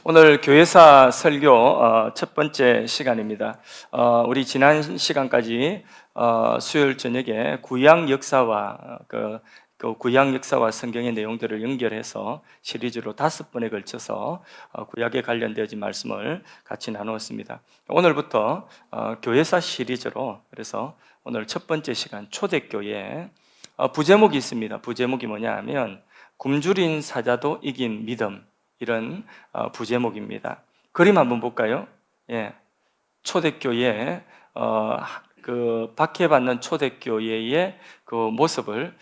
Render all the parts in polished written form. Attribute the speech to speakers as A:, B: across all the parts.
A: 오늘 교회사 설교 첫 번째 시간입니다. 우리 지난 시간까지 수요일 저녁에 구약 역사와 그 구약 역사와 성경의 내용들을 연결해서 시리즈로 5번에 걸쳐서 구약에 관련되어진 말씀을 같이 나누었습니다. 오늘부터 교회사 시리즈로, 그래서 오늘 첫 번째 시간 초대교회 부제목이 있습니다. 부제목이 뭐냐 하면 굶주린 사자도 이긴 믿음, 이런 부제목입니다. 그림 한번 볼까요? 예, 초대교회 그 박해받는 초대교회의 그 모습을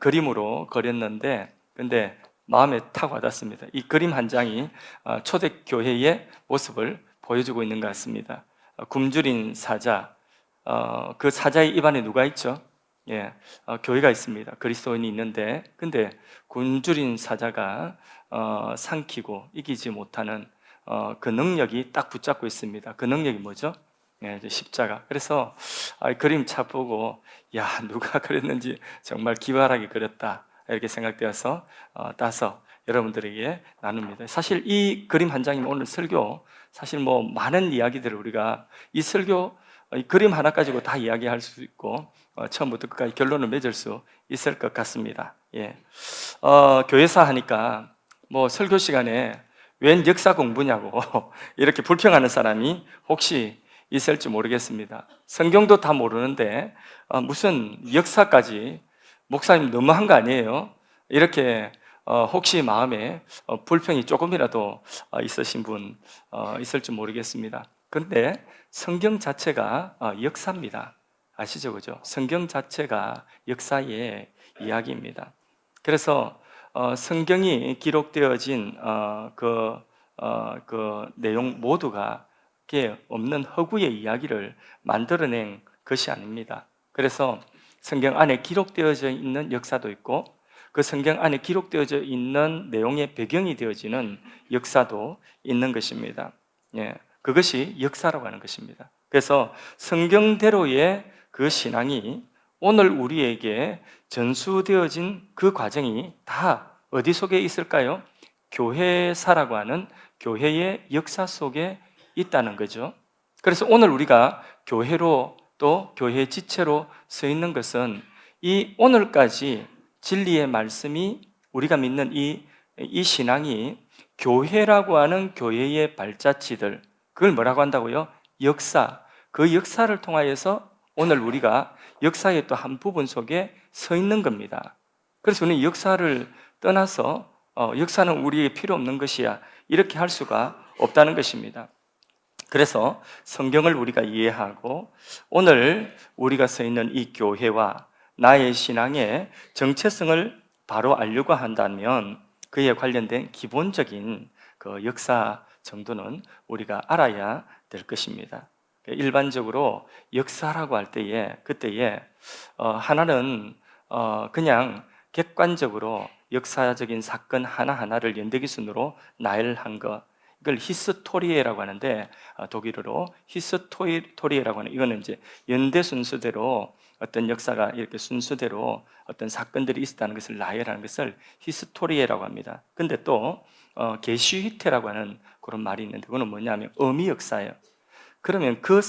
A: 그림으로 그렸는데, 근데 마음에 탁 와닿습니다. 이 그림 한 장이 초대교회의 모습을 보여주고 있는 것 같습니다. 굶주린 사자, 그 사자의 입안에 누가 있죠? 예, 교회가 있습니다. 그리스도인이 있는데, 근데 굶주린 사자가 삼키고 이기지 못하는 그 능력이 딱 붙잡고 있습니다. 그 능력이 뭐죠? 예, 십자가. 그래서 그림 차 보고, 야, 누가 그렸는지 정말 기발하게 그렸다, 이렇게 생각되어서 따서 여러분들에게 나눕니다. 사실 이 그림 한 장이면 오늘 설교, 사실 뭐 많은 이야기들을 우리가 이 설교 이 그림 하나 가지고 다 이야기할 수 있고 처음부터 끝까지 결론을 맺을 수 있을 것 같습니다. 예, 교회사 하니까 뭐 설교 시간에 웬 역사 공부냐고 이렇게 불평하는 사람이 혹시 있을지 모르겠습니다. 성경도 다 모르는데 무슨 역사까지, 목사님 너무한 거 아니에요? 이렇게 혹시 마음에 불평이 조금이라도 있으신 분 있을지 모르겠습니다. 그런데 성경 자체가 역사입니다. 아시죠? 그죠? 성경 자체가 역사의 이야기입니다. 그래서 성경이 기록되어진 그 내용 모두가 없는 허구의 이야기를 만들어낸 것이 아닙니다. 그래서 성경 안에 기록되어져 있는 역사도 있고, 그 성경 안에 기록되어져 있는 내용의 배경이 되어지는 역사도 있는 것입니다. 예, 그것이 역사라고 하는 것입니다. 그래서 성경대로의 그 신앙이 오늘 우리에게 전수되어진 그 과정이 다 어디 속에 있을까요? 교회사라고 하는 교회의 역사 속에 있다는 거죠. 그래서 오늘 우리가 교회로, 또 교회의 지체로 서 있는 것은 이 오늘까지 진리의 말씀이, 우리가 믿는 이 신앙이 교회라고 하는 교회의 발자취들, 그걸 뭐라고 한다고요? 역사. 그 역사를 통하여서 오늘 우리가 역사의 또 한 부분 속에 서 있는 겁니다. 그래서 우리는 역사를 떠나서 역사는 우리에게 필요 없는 것이야, 이렇게 할 수가 없다는 것입니다. 그래서 성경을 우리가 이해하고 오늘 우리가 서 있는 이 교회와 나의 신앙의 정체성을 바로 알려고 한다면 그에 관련된 기본적인 그 역사 정도는 우리가 알아야 될 것입니다. 일반적으로 역사라고 할 때에, 그때에 하나는 그냥 객관적으로 역사적인 사건 하나하나를 연대기순으로 나열한 것, 이걸 히스토리에라고 하는데, 독일어로 히스토리에라고 하는, 이거는 이제 연대 순서대로 어떤 역사가 이렇게 순서대로 어떤 사건들이 있었다는 것을 나열하는 것을 히스토리에라고 합니다. 근데 또 게슈히테라고 하는 그런 말이 있는데, 그거는 뭐냐면 의미 역사예요. 그러면 그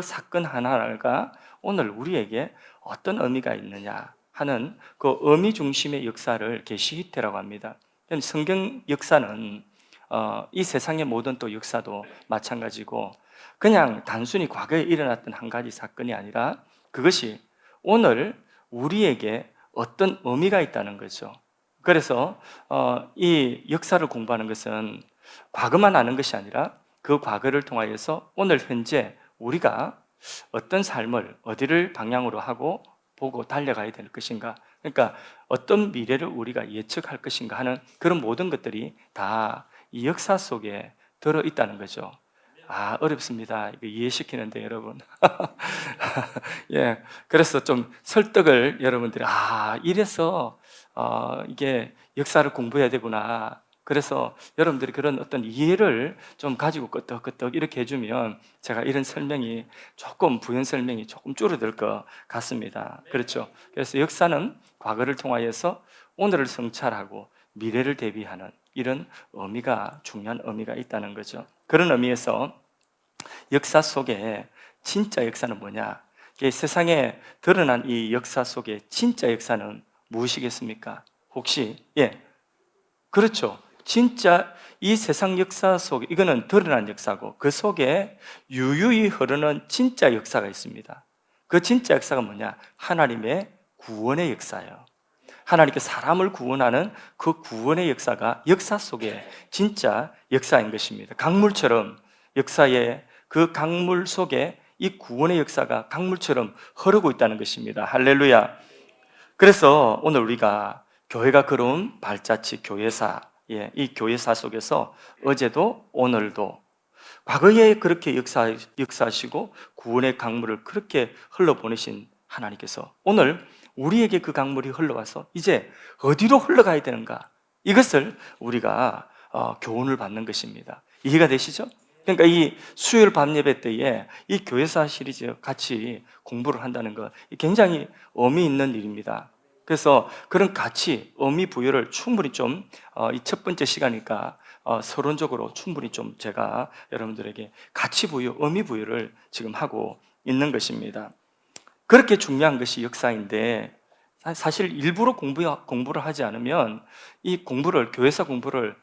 A: 사건 하나가 오늘 우리에게 어떤 의미가 있느냐 하는 그 의미 중심의 역사를 게시히테라고 합니다. 성경 역사는 이 세상의 모든 또 역사도 마찬가지고, 그냥 단순히 과거에 일어났던 한 가지 사건이 아니라 그것이 오늘 우리에게 어떤 의미가 있다는 거죠. 그래서 이 역사를 공부하는 것은 과거만 아는 것이 아니라 그 과거를 통하여서 오늘 현재 우리가 어떤 삶을 어디를 방향으로 하고 보고 달려가야 될 것인가, 그러니까 어떤 미래를 우리가 예측할 것인가 하는 그런 모든 것들이 다 이 역사 속에 들어있다는 거죠. 어렵습니다. 이거 이해시키는데 여러분. 예, 그래서 좀 설득을 여러분들이, 이래서 이게 역사를 공부해야 되구나. 그래서 여러분들이 그런 어떤 이해를 좀 가지고 끄떡끄떡 이렇게 해주면 제가 이런 설명이 조금, 부연 설명이 조금 줄어들 것 같습니다. 그렇죠? 그래서 역사는 과거를 통하여서 오늘을 성찰하고 미래를 대비하는 이런 의미가, 중요한 의미가 있다는 거죠. 그런 의미에서 역사 속에 진짜 역사는 뭐냐? 세상에 드러난 이 역사 속에 진짜 역사는 무엇이겠습니까? 혹시 그렇죠. 진짜 이 세상 역사 속에, 이거는 드러난 역사고 그 속에 유유히 흐르는 진짜 역사가 있습니다. 그 진짜 역사가 뭐냐? 하나님의 구원의 역사예요. 하나님께 사람을 구원하는 그 구원의 역사가 역사 속에 진짜 역사인 것입니다. 강물처럼 역사의 그 강물 속에 이 구원의 역사가 강물처럼 흐르고 있다는 것입니다. 할렐루야. 그래서 오늘 우리가 교회가 걸어온 발자취 교회사, 이 교회사 속에서 어제도 오늘도 과거에 그렇게 역사하시고 구원의 강물을 그렇게 흘러보내신 하나님께서 오늘 우리에게 그 강물이 흘러와서 이제 어디로 흘러가야 되는가, 이것을 우리가 교훈을 받는 것입니다. 이해가 되시죠? 그러니까 이 수요일 밤 예배 때에 이 교회사 시리즈 같이 공부를 한다는 것 굉장히 의미 있는 일입니다. 그래서 그런 가치, 의미 부여를 충분히 좀 이 첫 번째 시간이니까 서론적으로 충분히 좀 제가 여러분들에게 가치 부여, 의미 부여를 지금 하고 있는 것입니다. 그렇게 중요한 것이 역사인데 사실 일부러 공부를 하지 않으면 이 공부를, 교회사 공부를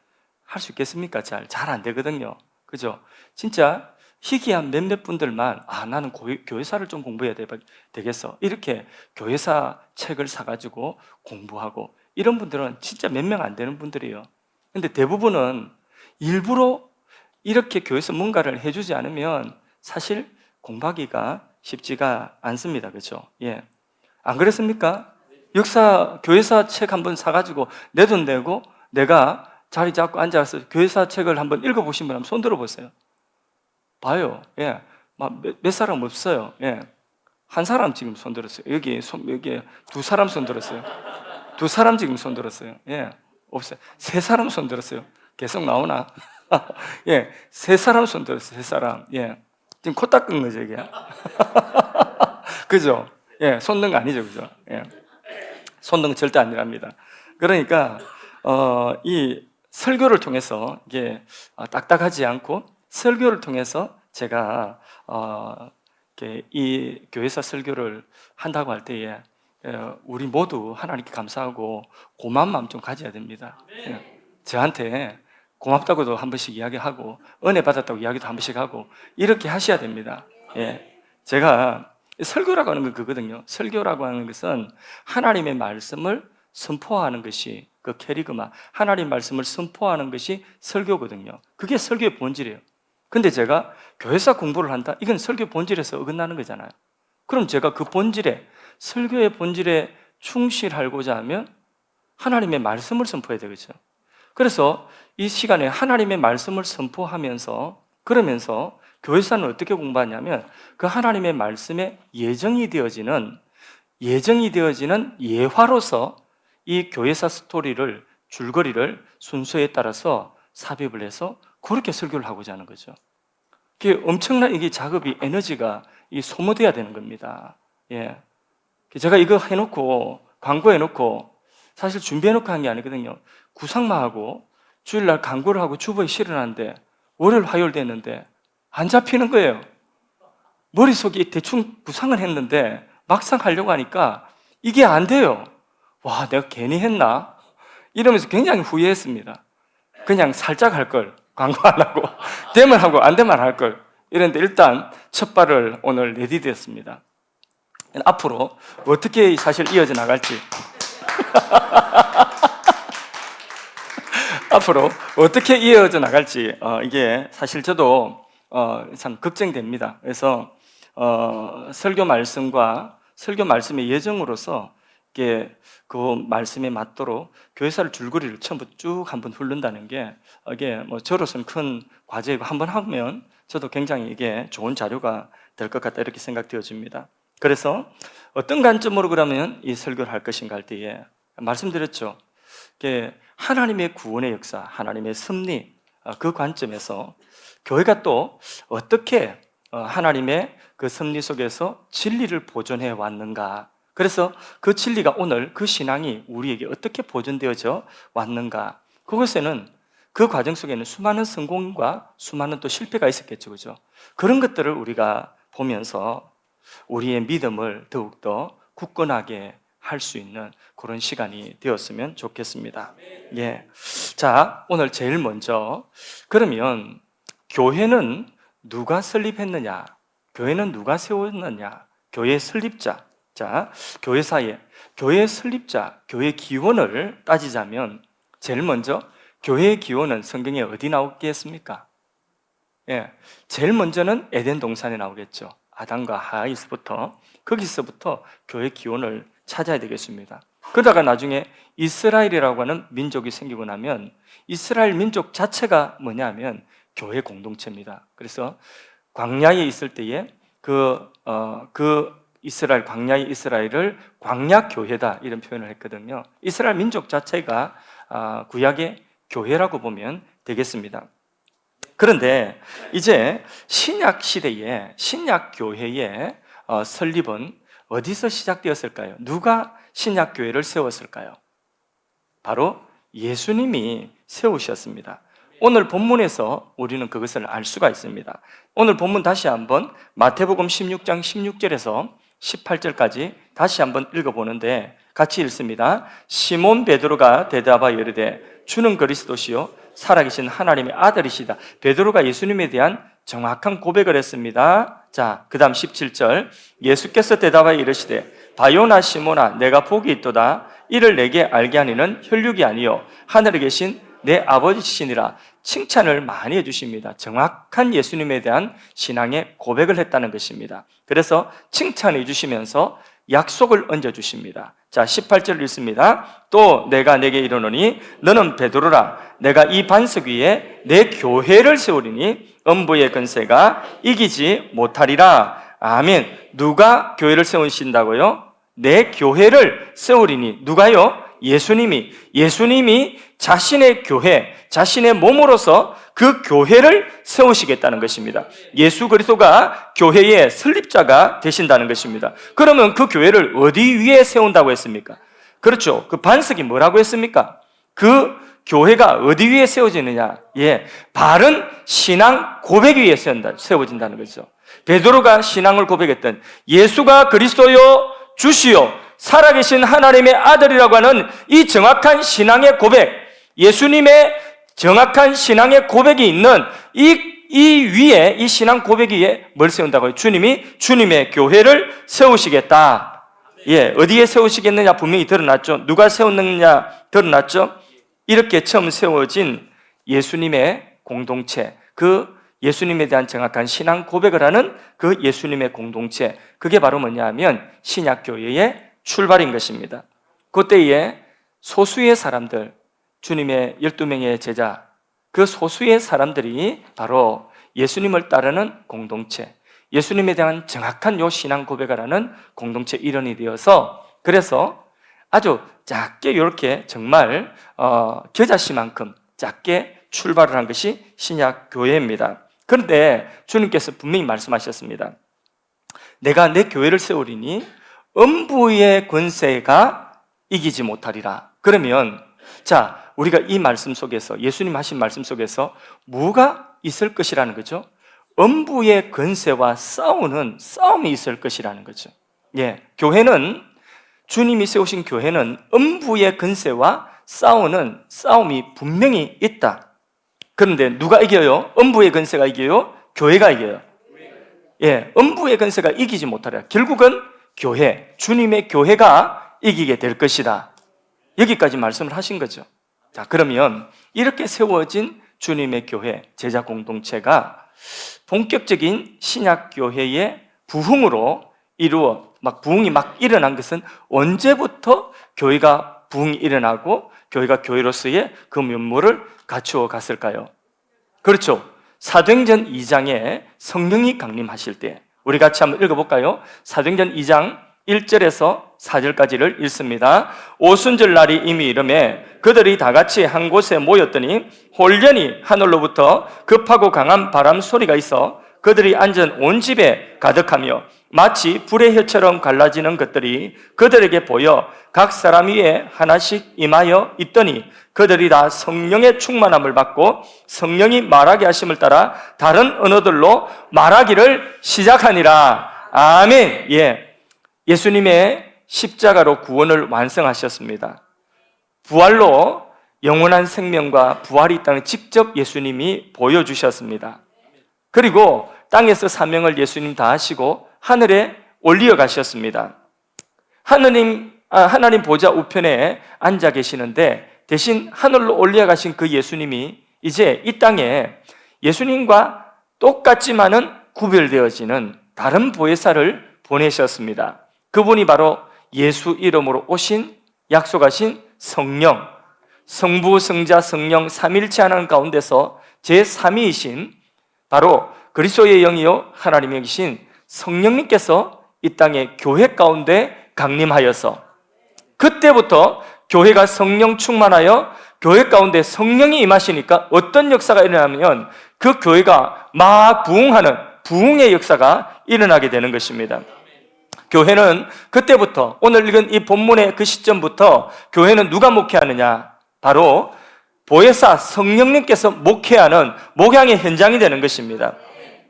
A: 할 수 있겠습니까? 잘 안 되거든요. 그죠? 진짜 희귀한 몇몇 분들만 나는 교회사를 좀 공부해야 되겠어, 이렇게 교회사 책을 사가지고 공부하고, 이런 분들은 진짜 몇 명 안 되는 분들이에요. 근데 대부분은 일부러 이렇게 교회에서 뭔가를 해주지 않으면 사실 공부하기가 쉽지가 않습니다. 그렇죠? 안 그렇습니까? 교회사 책 한번 사가지고 내 돈 내고 내가 자리 잡고 앉아서 교회사 책을 한번 읽어보신 분 한번 손 들어보세요. 봐요. 몇 사람 없어요. 한 사람 지금 손 들었어요. 여기 두 사람 손 들었어요. 두 사람 지금 손 들었어요. 없어요. 세 사람 손 들었어요. 계속 나오나? 세 사람 손 들었어요. 세 사람. 지금 코 닦은 거죠, 이게. 그죠? 손든 거 아니죠, 그죠? 손든 거 절대 아니랍니다. 그러니까, 이 설교를 통해서 이게 딱딱하지 않고 설교를 통해서 제가 이 교회사 설교를 한다고 할 때에 우리 모두 하나님께 감사하고 고마운 마음 좀 가져야 됩니다. 저한테 고맙다고도 한 번씩 이야기하고 은혜 받았다고 이야기도 한 번씩 하고 이렇게 하셔야 됩니다. 제가 설교라고 하는 건 그거든요. 설교라고 하는 것은 하나님의 말씀을 선포하는 것이 그 캐리그마, 하나님 말씀을 선포하는 것이 설교거든요. 그게 설교의 본질이에요. 근데 제가 교회사 공부를 한다? 이건 설교 본질에서 어긋나는 거잖아요. 그럼 제가 그 본질에, 설교의 본질에 충실하고자 하면 하나님의 말씀을 선포해야 되겠죠. 그래서 이 시간에 하나님의 말씀을 선포하면서, 그러면서 교회사는 어떻게 공부하냐면 그 하나님의 말씀에 예정이 되어지는 예화로서 이 교회사 스토리를, 줄거리를 순서에 따라서 삽입을 해서 그렇게 설교를 하고자 하는 거죠. 이게 엄청난 이게 작업이, 에너지가 소모돼야 되는 겁니다. 제가 이거 해놓고, 광고해놓고, 사실 준비해놓고 한 게 아니거든요. 구상만 하고, 주일날 광고를 하고 주보에 실어놨는데, 월요일, 화요일 됐는데, 안 잡히는 거예요. 머릿속에 대충 구상을 했는데, 막상 하려고 하니까, 이게 안 돼요. 와, 내가 괜히 했나? 이러면서 굉장히 후회했습니다. 그냥 살짝 할 걸, 광고 안 하고, 되면 하고, 안 되면 할 걸. 이랬는데 일단 첫 발을 오늘 내디뎠습니다. 앞으로 어떻게 사실 이어져 나갈지, 앞으로 어떻게 이어져 나갈지, 이게 사실 저도 참 걱정됩니다. 그래서 설교 말씀의 예정으로서 이게 그 말씀에 맞도록 교회사를 줄거리를 처음부터 쭉 한번 흐른다는 게 이게 뭐 저로서는 큰 과제이고, 한번 하면 저도 굉장히 이게 좋은 자료가 될 것 같다, 이렇게 생각되어집니다. 그래서 어떤 관점으로 그러면 이 설교를 할 것인가 할 때에 말씀드렸죠. 이게 하나님의 구원의 역사, 하나님의 섭리, 그 관점에서 교회가 또 어떻게 하나님의 그 섭리 속에서 진리를 보존해 왔는가, 그래서 그 진리가 오늘, 그 신앙이 우리에게 어떻게 보존되어져 왔는가, 그것에는 그 과정 속에는 수많은 성공과 수많은 또 실패가 있었겠죠. 그죠? 그런 것들을 우리가 보면서 우리의 믿음을 더욱더 굳건하게 할 수 있는 그런 시간이 되었으면 좋겠습니다. 예. 자, 오늘 제일 먼저, 그러면 교회는 누가 설립했느냐? 교회는 누가 세웠느냐? 교회 설립자. 자, 교회사에 교회 설립자, 교회 기원을 따지자면 제일 먼저 교회의 기원은 성경에 어디 나오겠습니까? 예, 제일 먼저는 에덴 동산에 나오겠죠. 아담과 하와에서부터, 거기서부터 교회 기원을 찾아야 되겠습니다. 그러다가 나중에 이스라엘이라고 하는 민족이 생기고 나면 이스라엘 민족 자체가 뭐냐면 교회 공동체입니다. 그래서 광야에 있을 때에 이스라엘, 광야의 이스라엘을 광야교회다 이런 표현을 했거든요. 이스라엘 민족 자체가 구약의 교회라고 보면 되겠습니다. 그런데 이제 신약 시대에 신약교회의 설립은 어디서 시작되었을까요? 누가 신약교회를 세웠을까요? 바로 예수님이 세우셨습니다. 오늘 본문에서 우리는 그것을 알 수가 있습니다. 오늘 본문 다시 한번 마태복음 16장 16절에서 18절까지 다시 한번 읽어보는데 같이 읽습니다. 시몬 베드로가 대답하여 이르되 주는 그리스도시요 살아계신 하나님의 아들이시다. 베드로가 예수님에 대한 정확한 고백을 했습니다. 자, 그 다음 17절 예수께서 대답하여 이르시되 바요나 시몬아 내가 복이 있도다. 이를 내게 알게 하니는 혈육이 아니요 하늘에 계신 내 아버지시니라. 칭찬을 많이 해주십니다. 정확한 예수님에 대한 신앙의 고백을 했다는 것입니다. 그래서 칭찬해 주시면서 약속을 얹어주십니다. 자, 18절 읽습니다. 또 내가 내게 이르노니 너는 베드로라. 내가 이 반석 위에 내 교회를 세우리니 음부의 권세가 이기지 못하리라. 아멘. 누가 교회를 세우신다고요? 내 교회를 세우리니. 누가요? 예수님이 자신의 교회, 자신의 몸으로서 그 교회를 세우시겠다는 것입니다. 예수 그리스도가 교회의 설립자가 되신다는 것입니다. 그러면 그 교회를 어디 위에 세운다고 했습니까? 그렇죠. 그 반석이 뭐라고 했습니까? 그 교회가 어디 위에 세워지느냐? 예, 바른 신앙 고백 위에 세워진다는 거죠. 베드로가 신앙을 고백했던 예수가 그리스도요 주시요 살아계신 하나님의 아들이라고 하는 이 정확한 신앙의 고백, 예수님의 정확한 신앙의 고백이 있는 이 위에, 이 신앙 고백 위에 뭘 세운다고요? 주님이 주님의 교회를 세우시겠다. 예, 어디에 세우시겠느냐 분명히 드러났죠. 누가 세웠느냐 드러났죠. 이렇게 처음 세워진 예수님의 공동체, 그 예수님에 대한 정확한 신앙 고백을 하는 그 예수님의 공동체, 그게 바로 뭐냐 하면 신약교회의 출발인 것입니다. 그때에 소수의 사람들, 주님의 12명의 제자, 그 소수의 사람들이 바로 예수님을 따르는 공동체, 예수님에 대한 정확한 요 신앙 고백을 하는 공동체 일원이 되어서, 그래서 아주 작게 이렇게 정말 겨자씨만큼 작게 출발을 한 것이 신약교회입니다. 그런데 주님께서 분명히 말씀하셨습니다. 내가 내 교회를 세우리니 음부의 권세가 이기지 못하리라. 그러면 자, 우리가 이 말씀 속에서, 예수님 하신 말씀 속에서 뭐가 있을 것이라는 거죠? 음부의 권세와 싸움이 있을 것이라는 거죠. 예, 교회는, 주님이 세우신 교회는 음부의 권세와 싸움이 분명히 있다. 그런데 누가 이겨요? 음부의 권세가 이겨요? 교회가 이겨요. 예, 음부의 권세가 이기지 못하리라. 결국은 교회, 주님의 교회가 이기게 될 것이다. 여기까지 말씀을 하신 거죠. 자, 그러면 이렇게 세워진 주님의 교회, 제자 공동체가 본격적인 신약교회의 부흥으로 부흥이 막 일어난 것은 언제부터 교회가 부흥이 일어나고 교회가 교회로서의 그 면모를 갖추어 갔을까요? 그렇죠. 사도행전 2장에 성령이 강림하실 때, 우리 같이 한번 읽어볼까요? 사도행전 2장 1절에서 4절까지를 읽습니다. 오순절 날이 이미 이르매 그들이 다 같이 한 곳에 모였더니 홀련히 하늘로부터 급하고 강한 바람 소리가 있어 그들이 앉은 온 집에 가득하며 마치 불의 혀처럼 갈라지는 것들이 그들에게 보여 각 사람 위에 하나씩 임하여 있더니 그들이 다 성령의 충만함을 받고 성령이 말하게 하심을 따라 다른 언어들로 말하기를 시작하니라. 아멘. 예. 예수님의 십자가로 구원을 완성하셨습니다. 부활로 영원한 생명과 부활이 있다는 직접 예수님이 보여주셨습니다. 그리고 땅에서 사명을 예수님 다 하시고 하늘에 올리어 가셨습니다. 하나님 보좌 우편에 앉아 계시는데 대신 하늘로 올려 가신 그 예수님이 이제 이 땅에 예수님과 똑같지만은 구별되어지는 다른 보혜사를 보내셨습니다. 그분이 바로 예수 이름으로 오신 약속하신 성령, 성부, 성자, 성령 삼일체 하나님 가운데서 제3위이신 바로 그리스도의 영이요 하나님의 영이신 성령님께서 이 땅의 교회 가운데 강림하여서 그때부터 교회가 성령 충만하여 교회 가운데 성령이 임하시니까 어떤 역사가 일어나면 그 교회가 막 부흥하는 부흥의 역사가 일어나게 되는 것입니다. 교회는 그때부터 오늘 읽은 이 본문의 그 시점부터 교회는 누가 목회하느냐? 바로 보혜사 성령님께서 목회하는 목양의 현장이 되는 것입니다.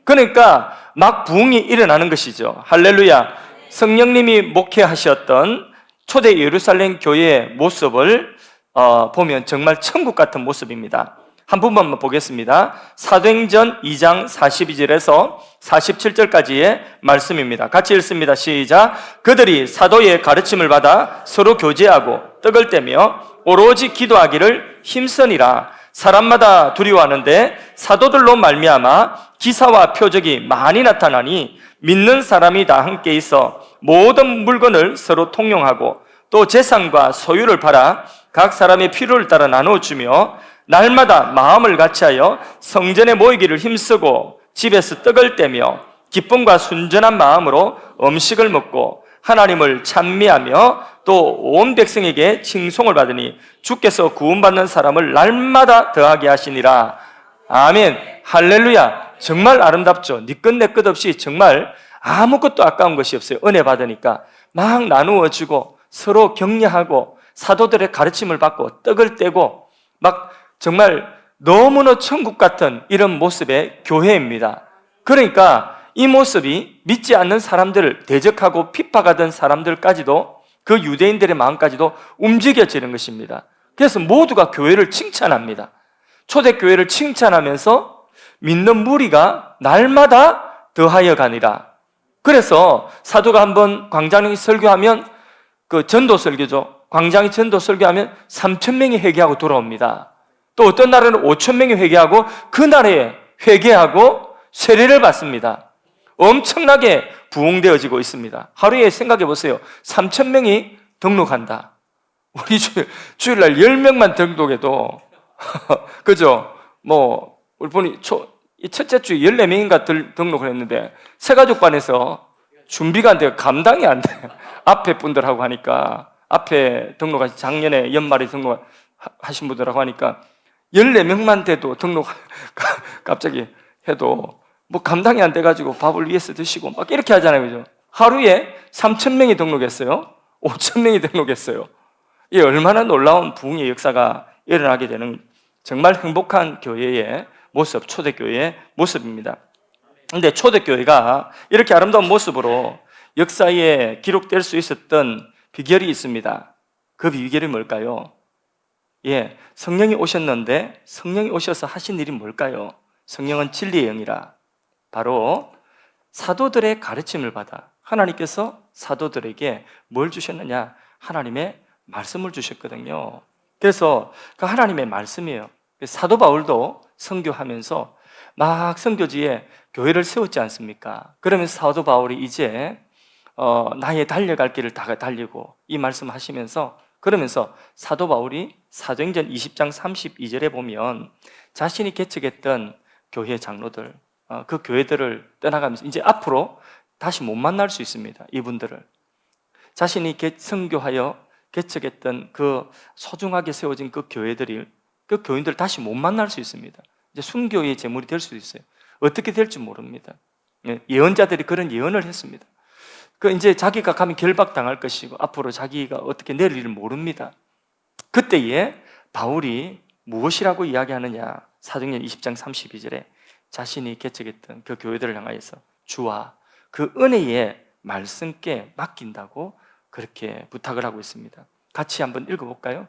A: 그러니까 막 부흥이 일어나는 것이죠. 할렐루야. 성령님이 목회하셨던 초대 예루살렘 교회의 모습을 보면 정말 천국 같은 모습입니다. 한 부분만 보겠습니다. 사도행전 2장 42절에서 47절까지의 말씀입니다. 같이 읽습니다. 시작. 그들이 사도의 가르침을 받아 서로 교제하고 떡을 떼며 오로지 기도하기를 힘쓰니라. 사람마다 두려워하는데 사도들로 말미암아 기사와 표적이 많이 나타나니 믿는 사람이 다 함께 있어 모든 물건을 서로 통용하고 또 재산과 소유를 팔아 각 사람의 필요를 따라 나누어주며 날마다 마음을 같이하여 성전에 모이기를 힘쓰고 집에서 떡을 떼며 기쁨과 순전한 마음으로 음식을 먹고 하나님을 찬미하며 또 온 백성에게 칭송을 받으니 주께서 구원받는 사람을 날마다 더하게 하시니라. 아멘. 할렐루야. 정말 아름답죠. 니 끝 내 끝 없이 정말 아무것도 아까운 것이 없어요. 은혜 받으니까 막 나누어주고 서로 격려하고 사도들의 가르침을 받고 떡을 떼고 막 정말 너무나 천국 같은 이런 모습의 교회입니다. 그러니까 이 모습이 믿지 않는 사람들을 대적하고 핍박하던 사람들까지도 그 유대인들의 마음까지도 움직여지는 것입니다. 그래서 모두가 교회를 칭찬합니다. 초대교회를 칭찬하면서 믿는 무리가 날마다 더하여 가니라. 그래서 사도가 한번 광장이 설교하면 그 전도 설교죠. 광장이 전도 설교하면 3,000명이 회개하고 돌아옵니다. 또 어떤 날에는 5,000명이 회개하고 그 날에 회개하고 세례를 받습니다. 엄청나게 부흥되어지고 있습니다. 하루에 생각해 보세요. 3,000명이 등록한다. 우리 주일날 10명만 등록해도 그죠? 우리 분이 첫째 주에 14명인가 등록을 했는데 새가족반에서 준비가 안 돼요. 감당이 안 돼요. 앞에 분들하고 하니까 앞에 등록하신 작년에 연말에 등록하신 분들하고 하니까 14명만 돼도 등록 갑자기 해도 감당이 안 돼가지고 밥을 위에서 드시고 막 이렇게 하잖아요. 그죠? 하루에 3,000명이 등록했어요. 5,000명이 등록했어요. 이 얼마나 놀라운 부흥의 역사가 일어나게 되는 정말 행복한 교회의 모습, 초대교회의 모습입니다. 그런데 초대교회가 이렇게 아름다운 모습으로 역사에 기록될 수 있었던 비결이 있습니다. 그 비결이 뭘까요? 예, 성령이 오셨는데 성령이 오셔서 하신 일이 뭘까요? 성령은 진리의 영이라. 바로 사도들의 가르침을 받아 하나님께서 사도들에게 뭘 주셨느냐? 하나님의 말씀을 주셨거든요. 그래서 그 하나님의 말씀이에요. 사도 바울도 선교하면서 막 선교지에 교회를 세웠지 않습니까? 그러면서 사도 바울이 이제 나의 달려갈 길을 다 달리고 이 말씀하시면서 그러면서 사도 바울이 사도행전 20장 32절에 보면 자신이 개척했던 교회 장로들 그 교회들을 떠나가면서 이제 앞으로 다시 못 만날 수 있습니다. 이분들을 자신이 선교하여 개척했던 그 소중하게 세워진 그 교회들이 그 교인들을 다시 못 만날 수 있습니다. 이제 순교의 제물이 될 수도 있어요. 어떻게 될지 모릅니다. 예언자들이 그런 예언을 했습니다. 그 이제 자기가 가면 결박당할 것이고 앞으로 자기가 어떻게 내릴 일을 모릅니다. 그때에 바울이 무엇이라고 이야기하느냐? 사도행전 20장 32절에 자신이 개척했던 그 교회들을 향하여서 주와 그 은혜의 말씀께 맡긴다고 그렇게 부탁을 하고 있습니다. 같이 한번 읽어볼까요?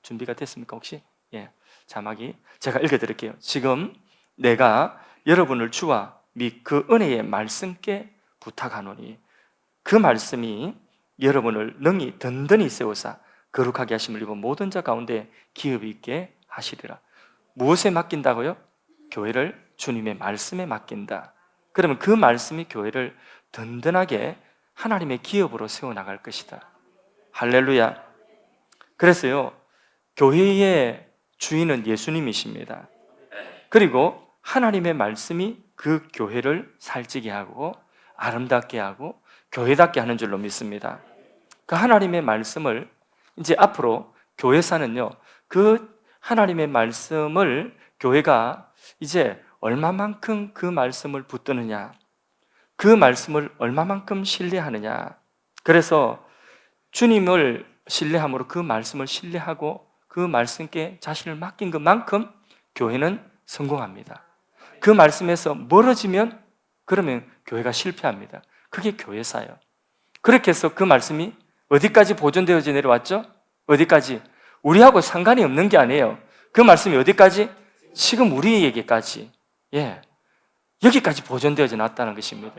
A: 준비가 됐습니까 혹시? 예, 자막이 제가 읽어드릴게요. 지금 내가 여러분을 주와 및 그 은혜의 말씀께 부탁하노니 그 말씀이 여러분을 능히 든든히 세우사 거룩하게 하심을 입은 모든 자 가운데 기업 있게 하시리라. 무엇에 맡긴다고요? 교회를 주님의 말씀에 맡긴다. 그러면 그 말씀이 교회를 든든하게 하나님의 기업으로 세워나갈 것이다. 할렐루야. 그래서요, 교회의 주인은 예수님이십니다. 그리고 하나님의 말씀이 그 교회를 살찌게 하고 아름답게 하고 교회답게 하는 줄로 믿습니다. 그 하나님의 말씀을 이제 앞으로 교회사는요, 그 하나님의 말씀을 교회가 이제 얼마만큼 그 말씀을 붙드느냐, 그 말씀을 얼마만큼 신뢰하느냐. 그래서 주님을 신뢰함으로 그 말씀을 신뢰하고 그 말씀께 자신을 맡긴 것만큼 교회는 성공합니다. 그 말씀에서 멀어지면 그러면 교회가 실패합니다. 그게 교회사예요. 그렇게 해서 그 말씀이 어디까지 보존되어져 내려왔죠? 어디까지? 우리하고 상관이 없는 게 아니에요. 그 말씀이 어디까지? 지금 우리에게까지, 예, 여기까지 보존되어져 놨다는 것입니다.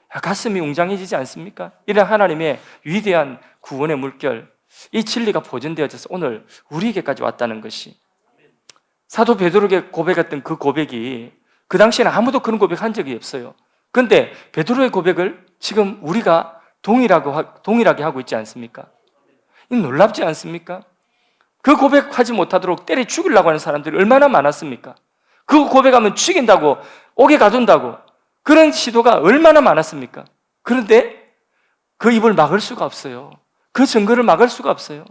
A: 가슴이 웅장해지지 않습니까? 이런 하나님의 위대한 구원의 물결, 이 진리가 보존되어져서 오늘 우리에게까지 왔다는 것이, 사도 베드로에게 고백했던 그 고백이 그 당시에는 아무도 그런 고백한 적이 없어요. 그런데 베드로의 고백을 지금 우리가 동일하게 하고 있지 않습니까? 이 놀랍지 않습니까? 그 고백하지 못하도록 때려 죽이려고 하는 사람들이 얼마나 많았습니까? 그 고백하면 죽인다고, 옥에 가둔다고, 그런 시도가 얼마나 많았습니까? 그런데 그 입을 막을 수가 없어요. 그 증거를 막을 수가 없어요.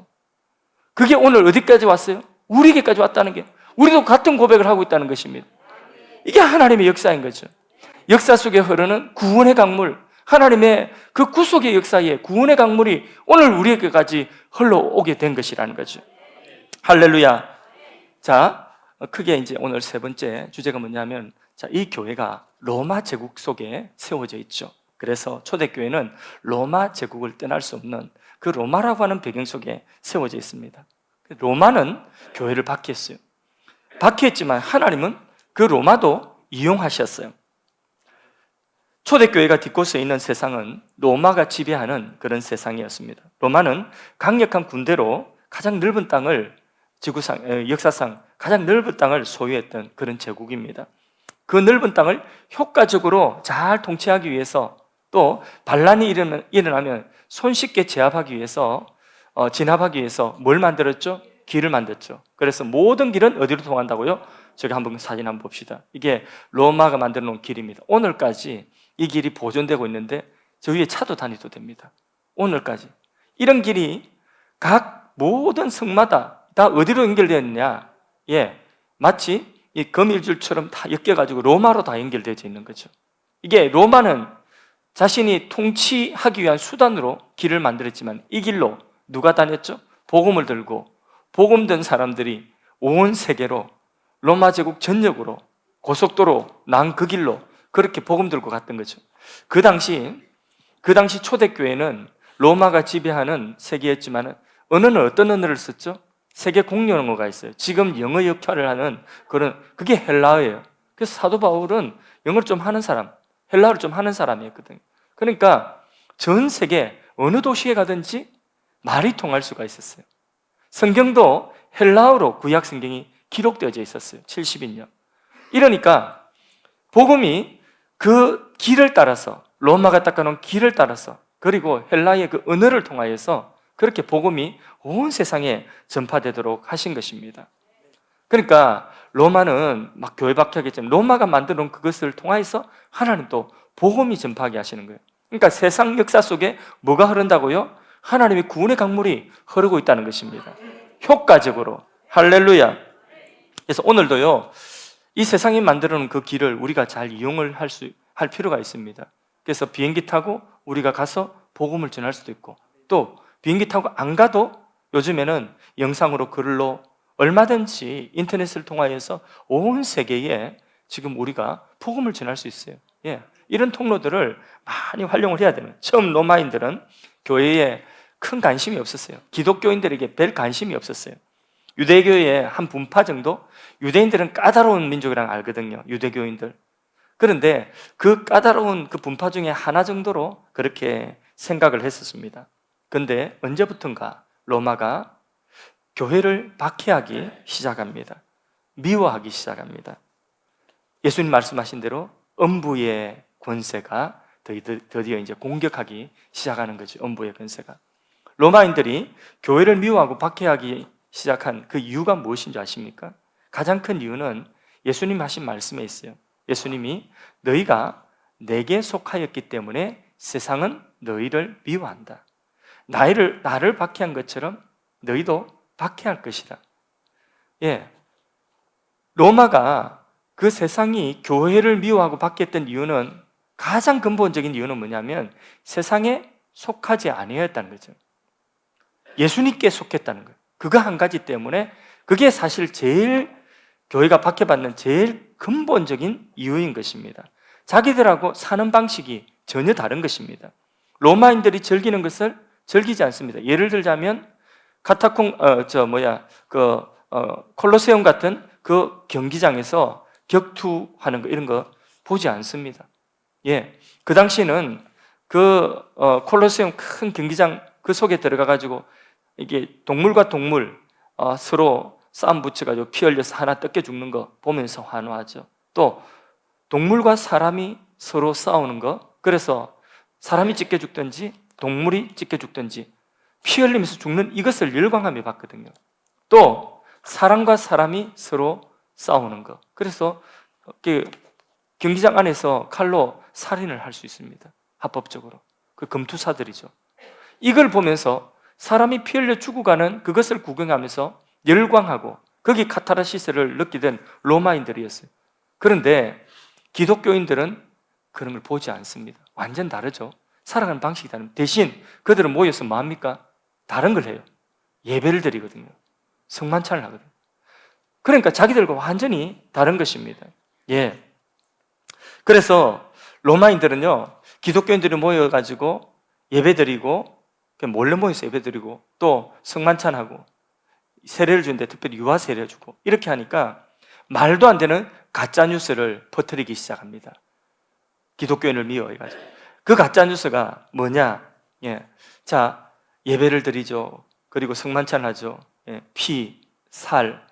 A: 그게 오늘 어디까지 왔어요? 우리에게까지 왔다는 게, 우리도 같은 고백을 하고 있다는 것입니다. 이게 하나님의 역사인 거죠. 역사 속에 흐르는 구원의 강물, 하나님의 그 구속의 역사에 구원의 강물이 오늘 우리에게까지 흘러오게 된 것이라는 거죠. 할렐루야. 자, 크게 이제 오늘 세 번째 주제가 뭐냐면, 자, 이 교회가 로마 제국 속에 세워져 있죠. 그래서 초대교회는 로마 제국을 떠날 수 없는 그 로마라고 하는 배경 속에 세워져 있습니다. 로마는 교회를 박해했어요. 박해했지만 하나님은 그 로마도 이용하셨어요. 초대교회가 딛고서 있는 세상은 로마가 지배하는 그런 세상이었습니다. 로마는 강력한 군대로 가장 넓은 땅을, 지구상, 역사상 가장 넓은 땅을 소유했던 그런 제국입니다. 그 넓은 땅을 효과적으로 잘 통치하기 위해서, 또 반란이 일어나면 손쉽게 진압하기 위해서 뭘 만들었죠? 길을 만들었죠. 그래서 모든 길은 어디로 통한다고요? 저기 한번 사진 한번 봅시다. 이게 로마가 만들어 놓은 길입니다. 오늘까지 이 길이 보존되고 있는데 저 위에 차도 다니도 됩니다. 오늘까지 이런 길이 각 모든 성마다 다 어디로 연결되어 있느냐? 예, 마치 이 거미줄처럼 다 엮여가지고 로마로 다 연결되어 있는 거죠. 이게 로마는 자신이 통치하기 위한 수단으로 길을 만들었지만 이 길로 누가 다녔죠? 복음을 들고 복음 든 사람들이 온 세계로 로마 제국 전역으로 고속도로 난 그 길로 그렇게 복음 들고 갔던 거죠. 그 당시 초대교회는 로마가 지배하는 세계였지만 언어는 어떤 언어를 썼죠? 세계 공용어가 있어요. 지금 영어 역할을 하는 그게 헬라어예요. 그래서 사도 바울은 영어를 좀 하는 사람, 헬라어를 좀 하는 사람이었거든요. 그러니까 전 세계 어느 도시에 가든지 말이 통할 수가 있었어요. 성경도 헬라어로 구약 성경이 기록되어져 있었어요. 70인요. 이러니까 복음이 그 길을 따라서, 로마가 닦아놓은 길을 따라서, 그리고 헬라의 그 언어를 통하여서 그렇게 복음이 온 세상에 전파되도록 하신 것입니다. 그러니까 로마는 막 교회 박해하겠지만 로마가 만들어 놓은 그것을 통하여서 하나님도 복음이 전파하게 하시는 거예요. 그러니까 세상 역사 속에 뭐가 흐른다고요? 하나님의 구원의 강물이 흐르고 있다는 것입니다. 효과적으로. 할렐루야. 그래서 오늘도요, 이 세상이 만들어 놓은 그 길을 우리가 잘 이용을 할 필요가 있습니다. 그래서 비행기 타고 우리가 가서 복음을 전할 수도 있고, 또 비행기 타고 안 가도 요즘에는 영상으로 글로 얼마든지 인터넷을 통하여서 온 세계에 지금 우리가 복음을 전할 수 있어요. 예, 이런 통로들을 많이 활용을 해야 되는. 처음 로마인들은 교회에 큰 관심이 없었어요. 기독교인들에게 별 관심이 없었어요. 유대교의 한 분파 정도? 유대인들은 까다로운 민족이랑 알거든요. 유대교인들. 그런데 그 까다로운 그 분파 중에 하나 정도로 그렇게 생각을 했었습니다. 그런데 언제부턴가 로마가 교회를 박해하기 시작합니다. 미워하기 시작합니다. 예수님 말씀하신 대로 음부의 권세가 드디어 이제 공격하기 시작하는 거죠. 음부의 권세가. 로마인들이 교회를 미워하고 박해하기 시작한 그 이유가 무엇인지 아십니까? 가장 큰 이유는 예수님 하신 말씀에 있어요. 예수님이 너희가 내게 속하였기 때문에 세상은 너희를 미워한다. 나를 박해한 것처럼 너희도 박해할 것이다. 예, 로마가 그 세상이 교회를 미워하고 박해했던 이유는, 가장 근본적인 이유는 뭐냐면 세상에 속하지 아니었다는 거죠. 예수님께 속했다는 거예요. 그거 한 가지 때문에, 그게 사실 제일 교회가 박해받는 제일 근본적인 이유인 것입니다. 자기들하고 사는 방식이 전혀 다른 것입니다. 로마인들이 즐기는 것을 즐기지 않습니다. 예를 들자면 콜로세움 같은 그 경기장에서 격투하는 거, 이런 거 보지 않습니다. 예, 그 당시는 콜로세움 큰 경기장 그 속에 들어가 가지고 이게 동물과 동물 서로 싸움 붙여가지고 피 흘려서 하나 뜯겨 죽는 거 보면서 환호하죠. 또 동물과 사람이 서로 싸우는 거, 그래서 사람이 찢겨 죽든지 동물이 찢겨 죽든지 피 흘리면서 죽는 이것을 열광하며 봤거든요. 또 사람과 사람이 서로 싸우는 거, 그래서 경기장 안에서 칼로 살인을 할 수 있습니다. 합법적으로. 그 금투사들이죠. 이걸 보면서 사람이 피 흘려 죽어가는 그것을 구경하면서 열광하고 거기 카타르시스를 느끼던 로마인들이었어요. 그런데 기독교인들은 그런 걸 보지 않습니다. 완전 다르죠. 살아가는 방식이 다릅니다. 대신 그들은 모여서 뭐 합니까? 다른 걸 해요. 예배를 드리거든요. 성만찬을 하거든요. 그러니까 자기들과 완전히 다른 것입니다. 예. 그래서 로마인들은요, 기독교인들이 모여가지고 예배 드리고, 몰래 모여서 예배 드리고, 또 성만찬하고, 세례를 주는데 특별히 유아 세례 주고, 이렇게 하니까 말도 안 되는 가짜 뉴스를 퍼뜨리기 시작합니다. 기독교인을 미워해가지고. 그 가짜 뉴스가 뭐냐? 예. 자, 예배를 드리죠. 그리고 성만찬을 하죠. 예. 피, 살,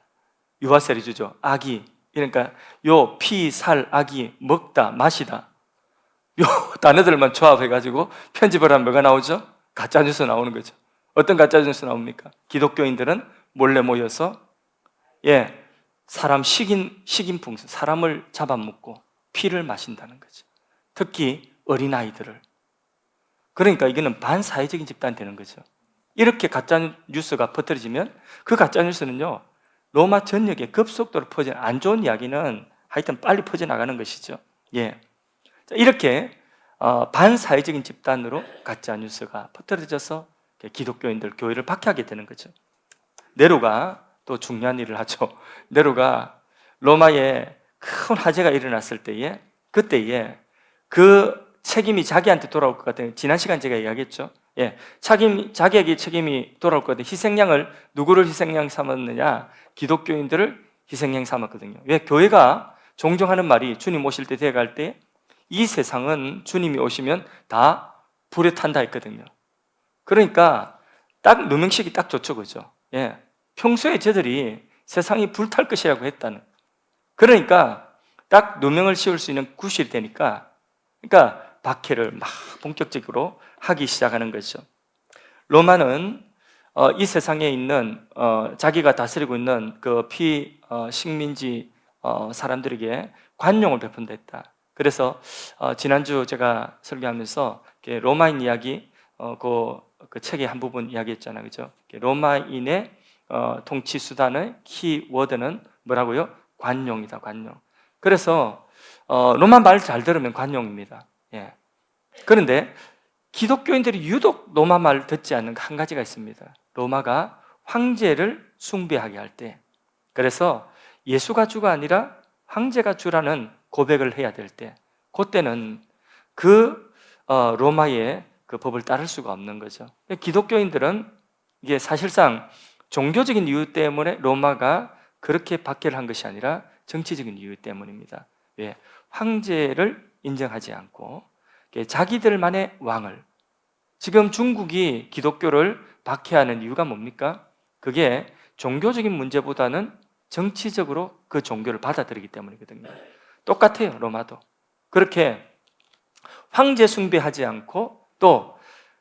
A: 유아 세례 주죠. 아기. 그러니까 요 피, 살, 아기 먹다, 마시다, 요 단어들만 조합해가지고 편집을 하면 뭐가 나오죠? 가짜 뉴스 나오는 거죠. 어떤 가짜 뉴스 나옵니까? 기독교인들은 몰래 모여서 사람 식인풍선, 사람을 잡아먹고 피를 마신다는 거죠. 특히 어린아이들을. 그러니까 이거는 반사회적인 집단이 되는 거죠. 이렇게 가짜 뉴스가 퍼뜨려지면 그 가짜 뉴스는요, 로마 전역에 급속도로 퍼지는, 안 좋은 이야기는 하여튼 빨리 퍼져나가는 것이죠. 예. 이렇게 반사회적인 집단으로 가짜 뉴스가 퍼뜨려져서 기독교인들, 교회를 박해하게 되는 거죠. 네로가 또 중요한 일을 하죠. 네로가 로마에 큰 화재가 일어났을 때에, 그때에 그 책임이 자기한테 돌아올 것 같아요. 지난 시간 제가 이야기했죠. 예, 자기에게 책임이 돌아올 것 같아요. 희생양을, 누구를 희생양 삼았느냐? 기독교인들을 희생양 삼았거든요. 왜? 교회가 종종 하는 말이, 주님 오실 때 되어갈 때 이 세상은 주님이 오시면 다 불에 탄다 했거든요. 그러니까 딱 누명식이 딱 좋죠, 그죠? 예, 평소에 저들이 세상이 불탈 것이라고 했다는, 그러니까 딱 누명을 씌울 수 있는 구실이 되니까, 그러니까 박해를 막 본격적으로 하기 시작하는 거죠. 로마는 이 세상에 있는 자기가 다스리고 있는 그 식민지 사람들에게 관용을 베푼다 했다. 그래서 지난주 제가 설교하면서 로마인 이야기, 그 책의 한 부분 이야기했잖아요, 그죠? 로마인의 통치 수단의 키워드는 뭐라고요? 관용이다, 관용. 그래서 로마 말 잘 들으면 관용입니다. 예. 그런데 기독교인들이 유독 로마 말 듣지 않는 한 가지가 있습니다. 로마가 황제를 숭배하게 할 때, 그래서 예수가 주가 아니라 황제가 주라는 고백을 해야 될 때, 그때는 로마의 그 법을 따를 수가 없는 거죠. 기독교인들은 이게 사실상 종교적인 이유 때문에 로마가 그렇게 박해를 한 것이 아니라 정치적인 이유 때문입니다. 왜? 황제를 인정하지 않고 자기들만의 왕을, 지금 중국이 기독교를 박해하는 이유가 뭡니까? 그게 종교적인 문제보다는 정치적으로 그 종교를 받아들이기 때문이거든요. 똑같아요, 로마도. 그렇게 황제 숭배하지 않고 또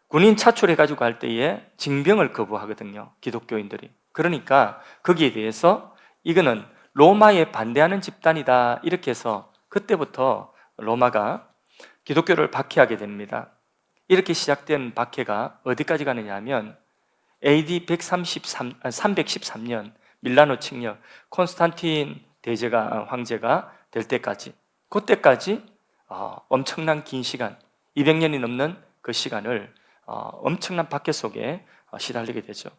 A: 군인 차출해가지고 갈 때에 징병을 거부하거든요, 기독교인들이. 그러니까 거기에 대해서 이거는 로마에 반대하는 집단이다, 이렇게 해서 그때부터 로마가 기독교를 박해하게 됩니다. 이렇게 시작된 박해가 어디까지 가느냐 하면 AD 313년 밀라노 칙령, 콘스탄틴 황제가 될 때까지, 그때까지 엄청난 긴 시간, 200년이 넘는 그 시간을 엄청난 박해 속에 시달리게 되죠.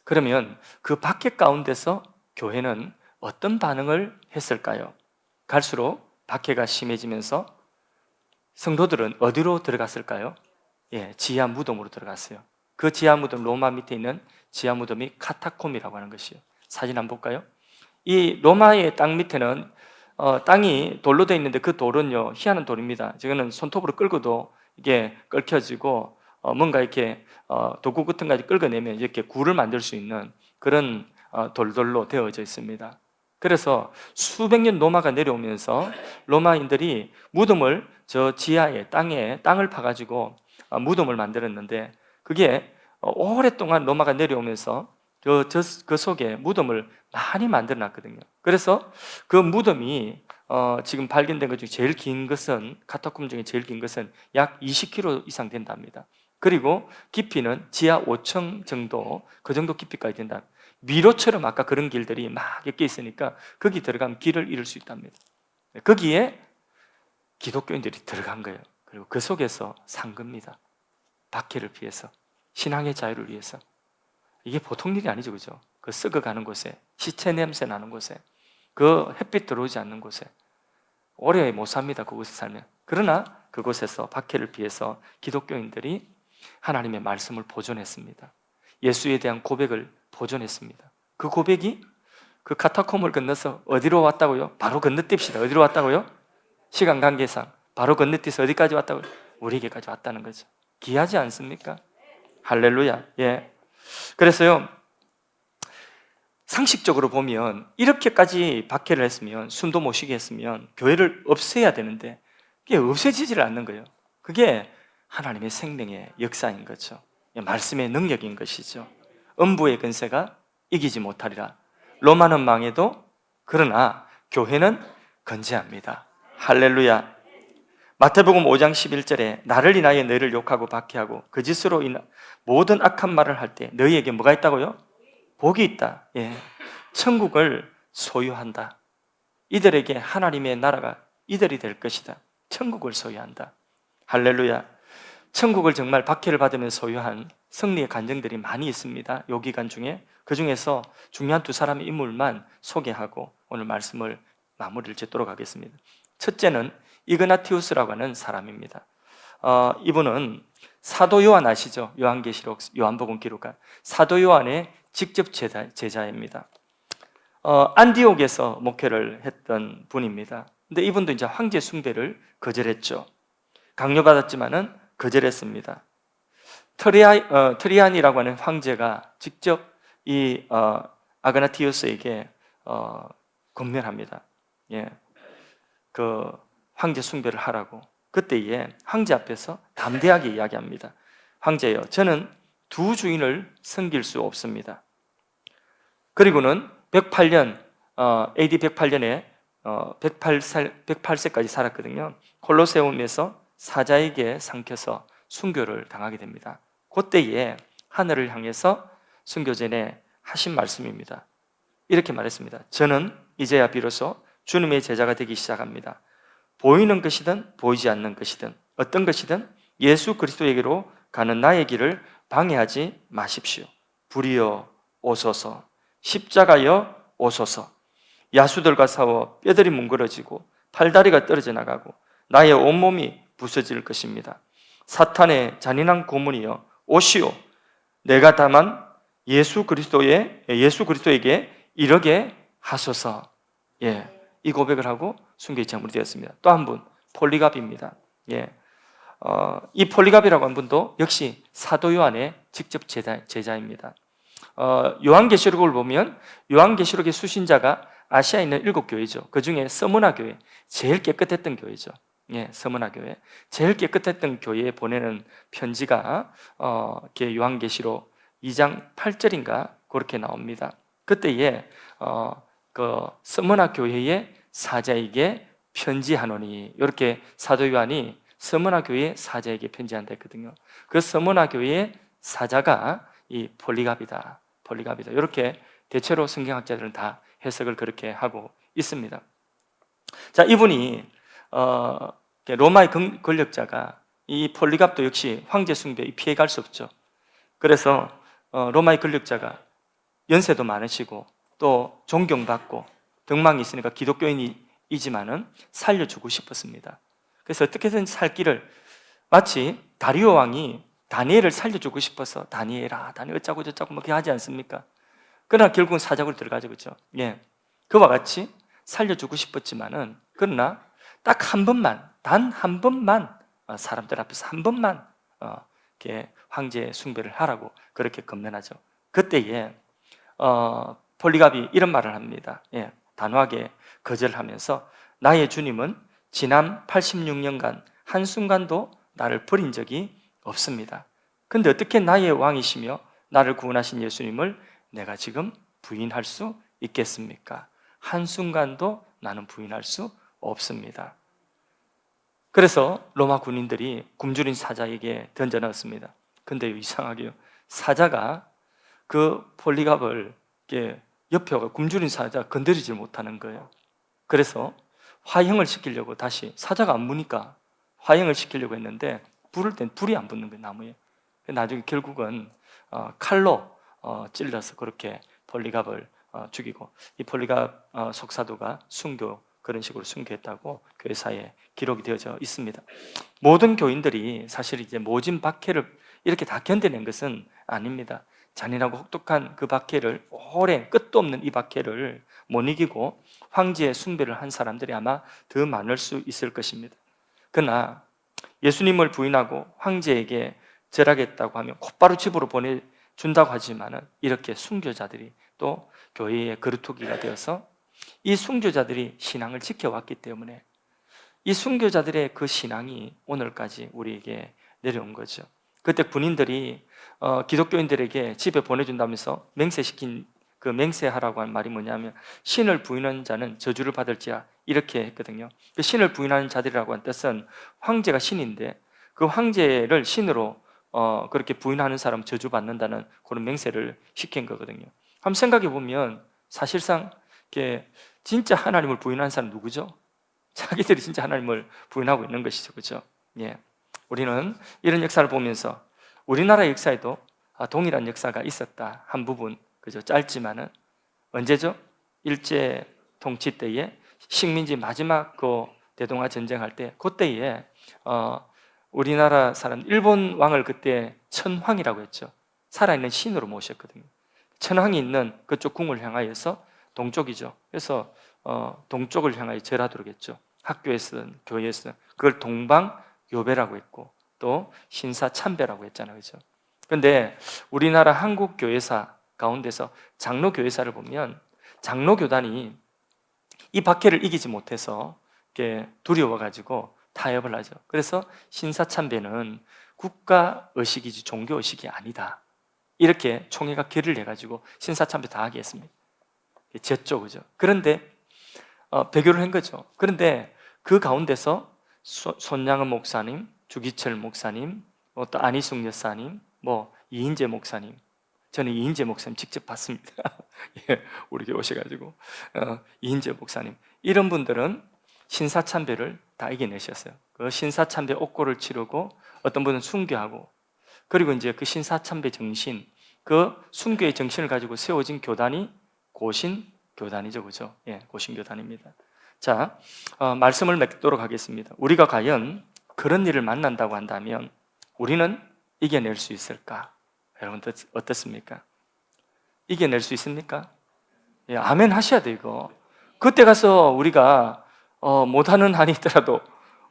A: 그러면 그 박해 가운데서 교회는 어떤 반응을 했을까요? 갈수록 박해가 심해지면서 성도들은 어디로 들어갔을까요? 지하 무덤으로 들어갔어요. 그 지하 무덤, 로마 밑에 있는 지하 무덤이 카타콤이라고 하는 것이에요. 사진 한번 볼까요? 이 로마의 땅 밑에는 땅이 돌로 되어 있는데 그 돌은요, 희한한 돌입니다. 이거는 손톱으로 끌고도 이게 끓여지고 뭔가 이렇게 도구 같은 거 긁어내면 이렇게 굴을 만들 수 있는 그런 돌들로 되어져 있습니다. 그래서 수백 년 로마가 내려오면서 로마인들이 무덤을 저 지하에 땅을 파가지고 무덤을 만들었는데, 그게 오랫동안 로마가 내려오면서 그 속에 무덤을 많이 만들어 놨거든요. 그래서 그 무덤이 지금 발견된 것 중에 제일 긴 것은, 카타콤 중에 제일 긴 것은 약 20km 이상 된답니다. 그리고 깊이는 지하 5층 정도, 그 정도 깊이까지 된다. 미로처럼 아까 그런 길들이 막 엮여 있으니까 거기 들어가면 길을 잃을 수 있답니다. 거기에 기독교인들이 들어간 거예요. 그리고 그 속에서 산 겁니다. 박해를 피해서, 신앙의 자유를 위해서. 이게 보통 일이 아니죠, 그죠? 그 썩어가는 곳에, 시체 냄새 나는 곳에, 그 햇빛 들어오지 않는 곳에 오래 못 삽니다, 그곳에 살면. 그러나 그곳에서 박해를 피해서 기독교인들이 하나님의 말씀을 보존했습니다. 예수에 대한 고백을 보존했습니다. 그 고백이 그 카타콤을 건너서 어디로 왔다고요? 바로 건너뛰읍시다. 어디로 왔다고요? 시간 관계상 바로 건너뛰어서 어디까지 왔다고요? 우리에게까지 왔다는 거죠. 귀하지 않습니까? 할렐루야. 예. 그래서요, 상식적으로 보면 이렇게까지 박해를 했으면, 숨도 못 쉬게 했으면 교회를 없애야 되는데 그게 없애지질 않는 거예요. 그게 하나님의 생명의 역사인 거죠. 말씀의 능력인 것이죠. 음부의 근세가 이기지 못하리라. 로마는 망해도 그러나 교회는 건재합니다. 할렐루야. 마태복음 5장 11절에 나를 인하여 너희를 욕하고 박해하고 거짓으로 모든 악한 말을 할 때 너희에게 뭐가 있다고요? 복이 있다. 예. 천국을 소유한다. 이들에게 하나님의 나라가 이들이 될 것이다. 천국을 소유한다. 할렐루야. 천국을 정말 박해를 받으면 소유한 승리의 간증들이 많이 있습니다. 요 기간 중에. 그 중에서 중요한 두 사람의 인물만 소개하고 오늘 말씀을 마무리를 짓도록 하겠습니다. 첫째는 이그나티우스라고 하는 사람입니다. 이분은 사도 요한 아시죠? 요한계시록, 요한복음 기록한 사도 요한의 직접 제자입니다. 안디옥에서 목회를 했던 분입니다. 근데 이분도 이제 황제 숭배를 거절했죠. 강요받았지만은 거절했습니다. 트리안이라고 하는 황제가 직접 이 아그나티우스에게 권면합니다. 예, 그 황제 숭배를 하라고. 그때에 황제 앞에서 담대하게 이야기합니다. 황제여, 저는 두 주인을 섬길 수 없습니다. 그리고는 108년, AD 108년에 108세까지 살았거든요. 콜로세움에서 사자에게 삼켜서 순교를 당하게 됩니다. 그때에 하늘을 향해서 순교 전에 하신 말씀입니다. 이렇게 말했습니다. 저는 이제야 비로소 주님의 제자가 되기 시작합니다. 보이는 것이든 보이지 않는 것이든 어떤 것이든 예수 그리스도에게로 가는 나의 길을 방해하지 마십시오. 불이여 오소서, 십자가여 오소서. 야수들과 싸워 뼈들이 뭉그러지고 팔다리가 떨어져 나가고 나의 온몸이 부서질 것입니다. 사탄의 잔인한 고문이여 오시오. 내가 다만 예수 그리스도에게 이르게 하소서. 이 고백을 하고 순교의 제물이 되었습니다. 또 한 분, 폴리갑입니다. 이 폴리갑이라고 한 분도 역시 사도 요한의 직접 제자입니다. 요한계시록을 보면 요한계시록의 수신자가 아시아에 있는 7교회죠. 그 중에 서머나 교회, 제일 깨끗했던 교회죠. 서머나 교회, 제일 깨끗했던 교회에 보내는 편지가 요한계시록 2장 8절인가 그렇게 나옵니다. 그때에 그 서머나 교회의 사자에게 편지하노니, 이렇게 사도 요한이 서머나 교회의 사자에게 편지한다 했거든요. 그 서머나 교회의 사자가 이 폴리갑이다. 이렇게 대체로 성경학자들은 다 해석을 그렇게 하고 있습니다. 자, 이분이 로마의 권력자가 이 폴리갑도 역시 황제 숭배에 피해갈 수 없죠. 그래서 로마의 권력자가 연세도 많으시고 또 존경받고 덕망이 있으니까 기독교인이지만은 살려주고 싶었습니다. 그래서 어떻게든 살 길을, 마치 다리오 왕이 다니엘을 살려주고 싶어서 다니엘 어쩌고 저쩌고 뭐 그렇게 하지 않습니까? 그러나 결국은 사자굴 들어가죠, 그렇죠? 그와 같이 살려주고 싶었지만은, 그러나 딱 한 번만, 단 한 번만 사람들 앞에서 한 번만 이렇게 황제 숭배를 하라고 그렇게 건면하죠. 그때에 폴리갑이 이런 말을 합니다. 단호하게 거절하면서 나의 주님은 지난 86년간 한순간도 나를 버린 적이 없습니다. 근데 어떻게 나의 왕이시며 나를 구원하신 예수님을 내가 지금 부인할 수 있겠습니까? 한순간도 나는 부인할 수 없습니다. 그래서 로마 군인들이 굶주린 사자에게 던져 넣었습니다. 근데 이상하게요, 사자가 그 폴리갑을 옆에 와서 굶주린 사자 건드리지 못하는 거예요. 그래서 화형을 시키려고 다시, 사자가 안 무니까 화형을 시키려고 했는데 불을 땐 불이 안 붙는 거예요, 나무에. 나중에 결국은 칼로 찔러서 그렇게 폴리갑을 죽이고, 이 폴리갑 속사도가 그런 식으로 순교했다고 교회사에 기록이 되어져 있습니다. 모든 교인들이 사실 이제 모진 박해를 이렇게 다 견뎌낸 것은 아닙니다. 잔인하고 혹독한 그 박해를, 오랜 끝도 없는 이 박해를 못 이기고 황제의 숭배를 한 사람들이 아마 더 많을 수 있을 것입니다. 그러나 예수님을 부인하고 황제에게 절하겠다고 하면 곧바로 집으로 보내준다고 하지만, 이렇게 순교자들이 또 교회의 거루토기가 되어서 이 순교자들이 신앙을 지켜왔기 때문에 이 순교자들의 그 신앙이 오늘까지 우리에게 내려온 거죠. 그때 군인들이 기독교인들에게 집에 보내준다면서 맹세시킨 그 맹세하라고 하는 말이 뭐냐면, 신을 부인하는 자는 저주를 받을지라, 이렇게 했거든요. 그 신을 부인하는 자들이라고 하는 뜻은 황제가 신인데 그 황제를 신으로 그렇게 부인하는 사람은 저주받는다는 그런 맹세를 시킨 거거든요. 한번 생각해 보면 사실상 진짜 하나님을 부인하는 사람은 누구죠? 자기들이 진짜 하나님을 부인하고 있는 것이죠, 그렇죠? 우리는 이런 역사를 보면서 우리나라 역사에도 동일한 역사가 있었다 한 부분, 그죠? 짧지만은 언제죠? 일제 통치 때에 식민지 마지막 그 대동아 전쟁할 때, 그때에 우리나라 사람, 일본 왕을 그때 천황이라고 했죠. 살아있는 신으로 모셨거든요. 천황이 있는 그쪽 궁을 향하여서, 동쪽이죠. 그래서 동쪽을 향하여 절하도록 했죠. 학교에서든 교회에서든 그걸 동방요배라고 했고 또 신사참배라고 했잖아요, 그렇죠? 그런데 우리나라 한국 교회사 가운데서 장로 교회사를 보면 장로교단이 이 박해를 이기지 못해서 두려워가지고 타협을 하죠. 그래서 신사참배는 국가 의식이지 종교 의식이 아니다, 이렇게 총회가 결의를 해가지고 신사참배 다 하게 했습니다. 졌죠, 그죠? 그런데 배교를 한 거죠. 그런데 그 가운데서 손양은 목사님, 주기철 목사님, 또 안희숙 여사님, 이인재 목사님, 저는 이인재 목사님 직접 봤습니다. 우리 교회 오셔가지고 이인재 목사님, 이런 분들은 신사참배를 다 이겨내셨어요. 그 신사참배 옥고를 치르고 어떤 분은 순교하고, 그리고 이제 그 신사참배 정신, 그 순교의 정신을 가지고 세워진 교단이 고신 교단이죠, 그죠? 예, 고신교단입니다. 자, 말씀을 맺도록 하겠습니다. 우리가 과연 그런 일을 만난다고 한다면 우리는 이겨낼 수 있을까? 여러분 어떻습니까? 이겨낼 수 있습니까? 예, 아멘 하셔야 돼 이거. 그때 가서 우리가 못하는 한이 있더라도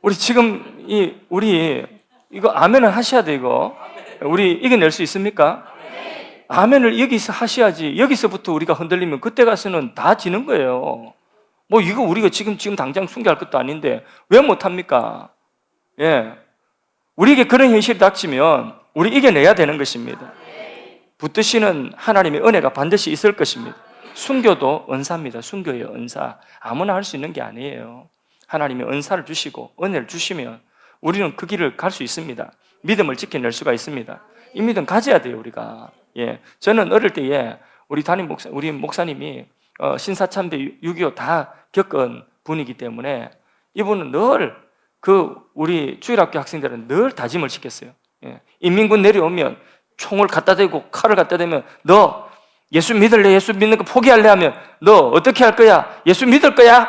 A: 우리 지금 우리 이거 아멘을 하셔야 돼 이거. 우리 이겨낼 수 있습니까? 아멘을 여기서 하셔야지. 여기서부터 우리가 흔들리면 그때 가서는 다 지는 거예요. 뭐 이거 우리가 지금 당장 순교할 것도 아닌데 왜 못합니까? 예, 우리에게 그런 현실이 닥치면 우리 이겨내야 되는 것입니다. 붙드시는 하나님의 은혜가 반드시 있을 것입니다. 순교도 은사입니다. 순교의 은사. 아무나 할 수 있는 게 아니에요. 하나님의 은사를 주시고 은혜를 주시면 우리는 그 길을 갈 수 있습니다. 믿음을 지켜낼 수가 있습니다. 이 믿음 가져야 돼요, 우리가. 예, 저는 어릴 때에 우리 목사님이 신사참배 6.25 다 겪은 분이기 때문에 이분은 늘 우리 주일학교 학생들은 늘 다짐을 시켰어요. 예, 인민군 내려오면 총을 갖다 대고 칼을 갖다 대면 너 예수 믿을래? 예수 믿는 거 포기할래? 하면 너 어떻게 할 거야? 예수 믿을 거야?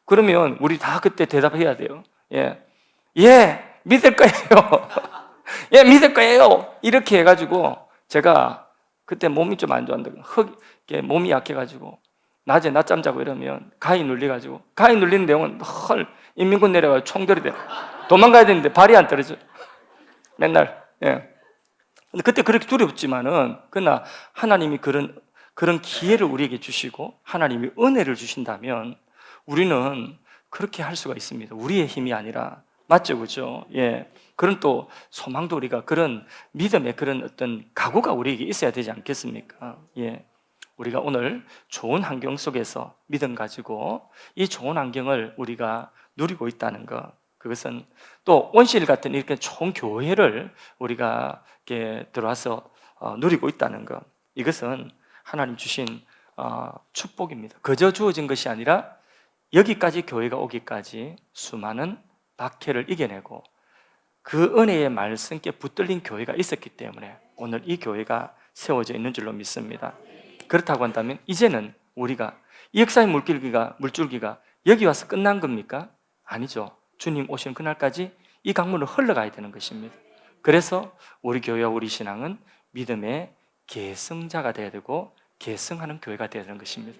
A: 그러면 우리 다 그때 대답해야 돼요. 예, 믿을 거예요. 예, 믿을 거예요. 이렇게 해가지고 제가 그때 몸이 좀 안 좋았는데 몸이 약해가지고 낮에 낮잠 자고 이러면 가위 눌려가지고 가위 눌리는 내용은 인민군 내려가지고 총들이 돼 도망가야 되는데 발이 안 떨어져 맨날. 예. 근데 그때 그렇게 두렵지만은 그러나 하나님이 그런 기회를 우리에게 주시고 하나님이 은혜를 주신다면 우리는 그렇게 할 수가 있습니다. 우리의 힘이 아니라. 맞죠, 그죠? 예. 그런 또 소망도 우리가 그런 믿음의 그런 어떤 각오가 우리에게 있어야 되지 않겠습니까? 예. 우리가 오늘 좋은 환경 속에서 믿음 가지고 이 좋은 환경을 우리가 누리고 있다는 것, 그것은 또 온실 같은 이렇게 좋은 교회를 우리가 이렇게 들어와서 누리고 있다는 것, 이것은 하나님 주신 축복입니다. 그저 주어진 것이 아니라 여기까지 교회가 오기까지 수많은 박해를 이겨내고 그 은혜의 말씀께 붙들린 교회가 있었기 때문에 오늘 이 교회가 세워져 있는 줄로 믿습니다. 그렇다고 한다면 이제는 우리가 이 역사의 물줄기가 여기 와서 끝난 겁니까? 아니죠. 주님 오시는 그날까지 이 강물을 흘러가야 되는 것입니다. 그래서 우리 교회와 우리 신앙은 믿음의 계승자가 되어야 되고 계승하는 교회가 되어야 되는 것입니다.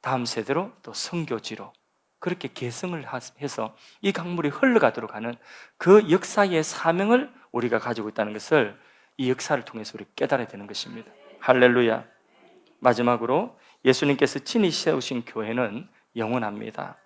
A: 다음 세대로 또 선교지로 그렇게 계승을 해서 이 강물이 흘러가도록 하는 그 역사의 사명을 우리가 가지고 있다는 것을 이 역사를 통해서 우리 깨달아야 되는 것입니다. 할렐루야. 마지막으로 예수님께서 친히 세우신 교회는 영원합니다.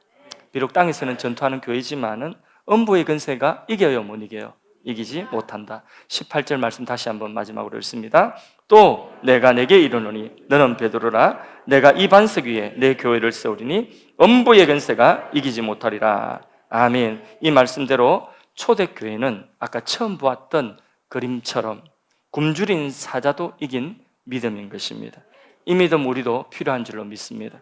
A: 비록 땅에서는 전투하는 교회지만은 음부의 근세가 이겨요, 못 이겨요? 이기지 못한다. 18절 말씀 다시 한번 마지막으로 읽습니다. 또 내가 내게 이르노니 너는 베드로라. 내가 이 반석 위에 내 교회를 세우리니 음부의 근세가 이기지 못하리라. 아멘. 이 말씀대로 초대교회는 아까 처음 보았던 그림처럼 굶주린 사자도 이긴 믿음인 것입니다. 이 믿음 우리도 필요한 줄로 믿습니다.